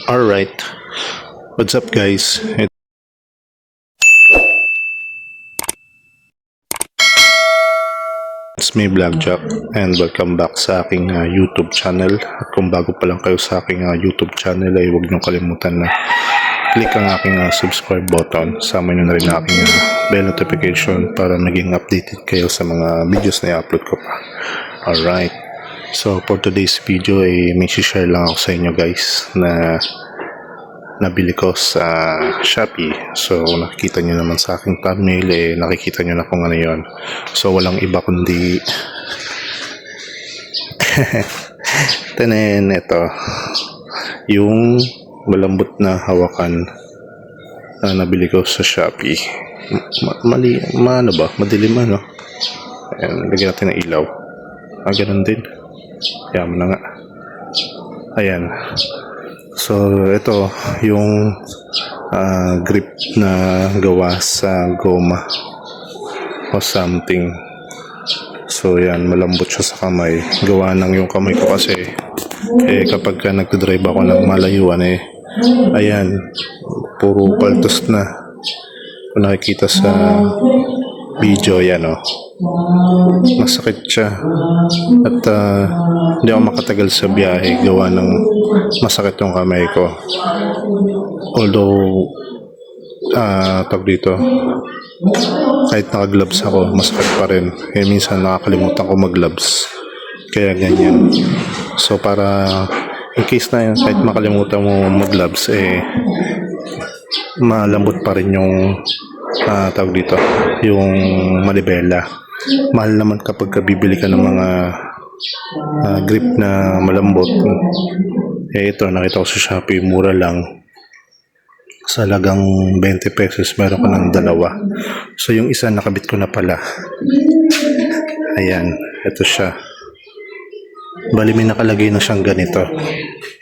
Alright, what's up guys? It's me Blackjack and welcome back sa aking YouTube channel. At kung bago pa lang kayo sa aking YouTube channel ay huwag niyong kalimutan na click ang aking subscribe button. Sama niyo na rin ang aking bell notification para maging updated kayo sa mga videos na i-upload ko pa. Alright, so for today's video ay may share lang ako sa inyo guys na nabili ko sa Shopee. So nakikita nyo naman sa aking thumbnail nakikita nyo na kung ano yon. So walang iba kundi tanen ito yung malambot na hawakan na nabili ko sa Shopee. Madilim ano. Ayan, lagyan natin ng ilaw. Ganun din. Kaya mo na nga. Ayan. So ito yung grip na gawa sa goma o something. So yan, malambot siya sa kamay. Gawa ng yung kamay ko kasi kapag ka nagdadrive ako ng malayuan ayan, puro paltos na. Kung nakikita sa video yan masakit siya at hindi ako makatagal sa biyahe gawa ng masakit yung kamay ko. Although tag dito kahit naka-gloves ako masakit pa rin minsan nakakalimutan ko mag-gloves kaya ganyan. So para in case na yun, kahit makalimutan mo mag-gloves malambot pa rin yung tawag dito yung manibela. Mahal naman kapag bibili ka ng mga grip na malambot. Ito nakita ko sa Shopee, mura lang, sa halagang 20 pesos meron ka ng dalawa. So yung isa nakabit ko na pala. Ayan, ito siya. Bali may nakalagay na siyang ganito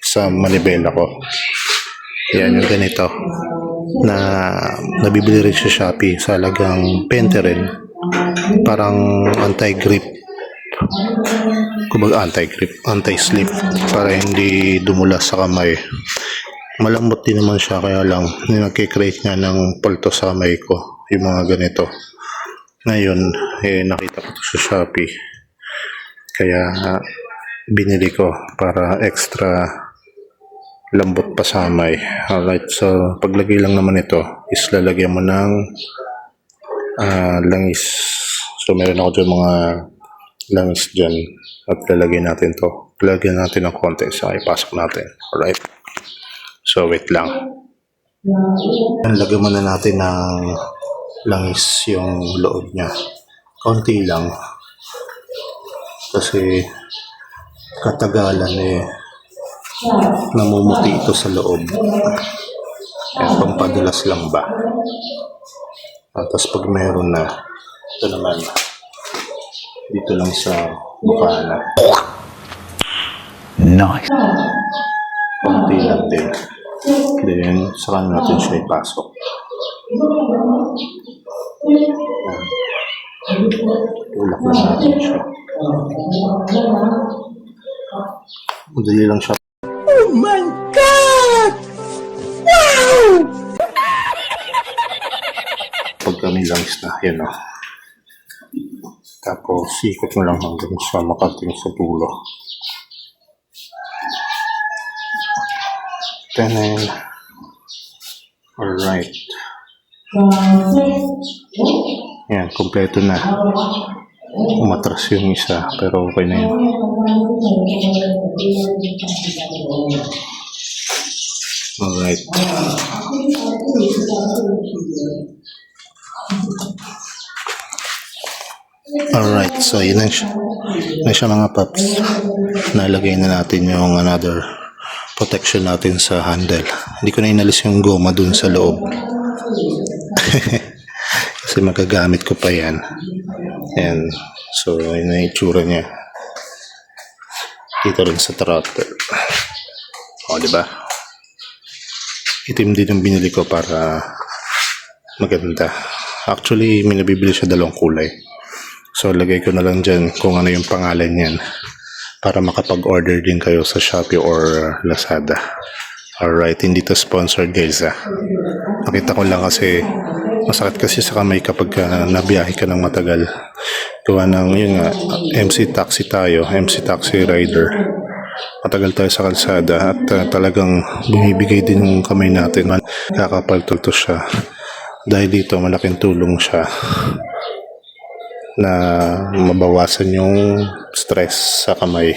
sa manibela ko. Ayan yung ganito na nabibili rin sa Shopee sa halagang 20 rin. Parang anti-grip, kumbaga anti-slip para hindi dumula sa kamay. Malambot din naman siya, kaya lang nagkikreate nga ng palto sa kamay ko yung mga ganito. Ngayon nakita ko ito sa Shopee kaya binili ko para extra lambot pa sa kamay. Alright, so paglagay lang naman ito is lalagyan mo ng langis. So meron ako dyan mga langis dyan at lalagyan natin to. Lalagyan natin ng konti sa ipasok natin. Alright, so wait lang. Lagyan muna natin ng langis yung loob nya, konti lang kasi katagalan namumuti ito sa loob. Pampadulas lang ba. Tapos pag meron na, ito naman dito lang sa mukha na. Nice. Konti lang din. Then saka natin siya ipasok. Tulak lang natin siya. Madali lang siya. Oh my God! Wow! Pag kami langis na, yan tapos ikot mo lang hanggang sa makating sa dulo. Tanan. Alright. Yan, kompleto na. Umatras yung isa, pero okay na yun. Alright. Alright, so yun na siya mga paps. Nalagay na natin yung another protection natin sa handle. Hindi ko na inalis yung goma dun sa loob. Kasi magagamit ko pa yan. Ayan. So yun na yung itsura niya. Dito rin sa throttle. Diba? Itim din yung binili ko para maganda. Actually, may nabibili siya dalawang kulay. So, lagay ko na lang dyan kung ano yung pangalan niyan. para makapag-order din kayo sa Shopee or Lazada. Alright, hindi to sponsored guys Nakita ko lang kasi masakit kasi sa kamay kapag nabiyahe ka ng matagal. Gawa ng yun nga, MC taxi tayo, MC taxi rider. Matagal tayo sa kalsada at talagang bumibigay din yung kamay natin. Kakapaltulto siya. Dahil dito malaking tulong siya na mabawasan yung stress sa kamay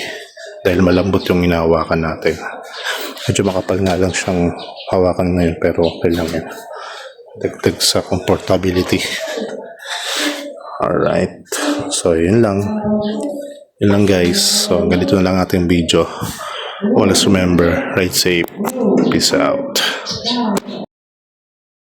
dahil malambot yung hinahawakan natin. Medyo makapal nga lang siyang hawakan ngayon pero okay lang yan. Dagdag sa comfortability. Alright. So yun lang. Yun lang guys. So ganito na lang ating video. Always remember, ride safe. Peace out.